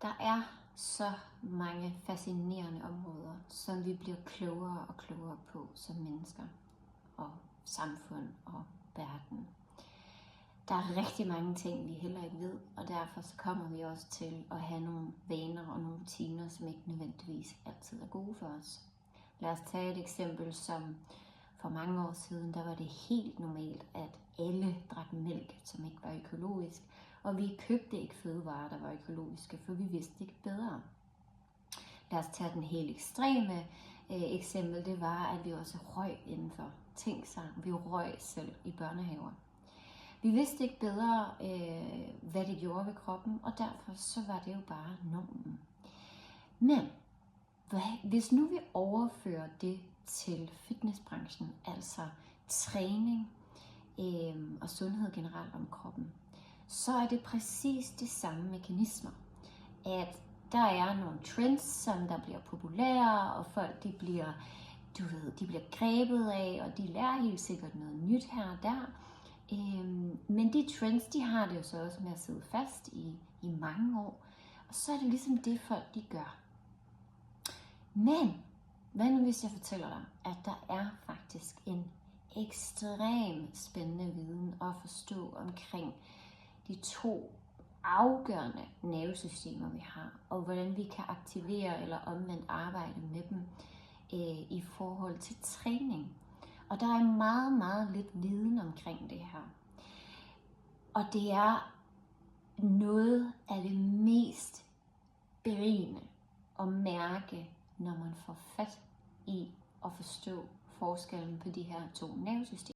Der er så mange fascinerende områder, som vi bliver klogere og klogere på som mennesker og samfund og verden. Der er rigtig mange ting, vi heller ikke ved, og derfor så kommer vi også til at have nogle vaner og nogle rutiner, som ikke nødvendigvis altid er gode for os. Lad os tage et eksempel, som for mange år siden, der var det helt normalt, at alle drak mælk, som ikke var økologisk, og vi købte ikke fødevarer, der var økologiske, for vi vidste ikke bedre. Lad os tage den helt ekstreme eksempel, det var, at vi også røg indenfor. Tænk sig, vi røg selv i børnehaver. Vi vidste ikke bedre, hvad det gjorde ved kroppen, og derfor så var det jo bare normen. Men hvis nu vi overfører det til fitnessbranchen, altså træning og sundhed generelt om kroppen, så er det præcis de samme mekanismer. At der er nogle trends, som der bliver populære, og folk de bliver grebet af, og de lærer helt sikkert noget nyt her og der. Men de trends, de har det jo så også med at sidde fast i mange år, og så er det ligesom det folk de gør. Men hvad nu hvis jeg fortæller dig, at der er faktisk en ekstrem spændende viden at forstå omkring de to afgørende nervesystemer vi har, og hvordan vi kan aktivere eller omvendt arbejde med dem i forhold til træning. Og der er meget, meget lidt viden omkring det her. Og det er noget af det mest berigende at mærke, når man får fat i at forstå forskellen på de her to nervesystemer.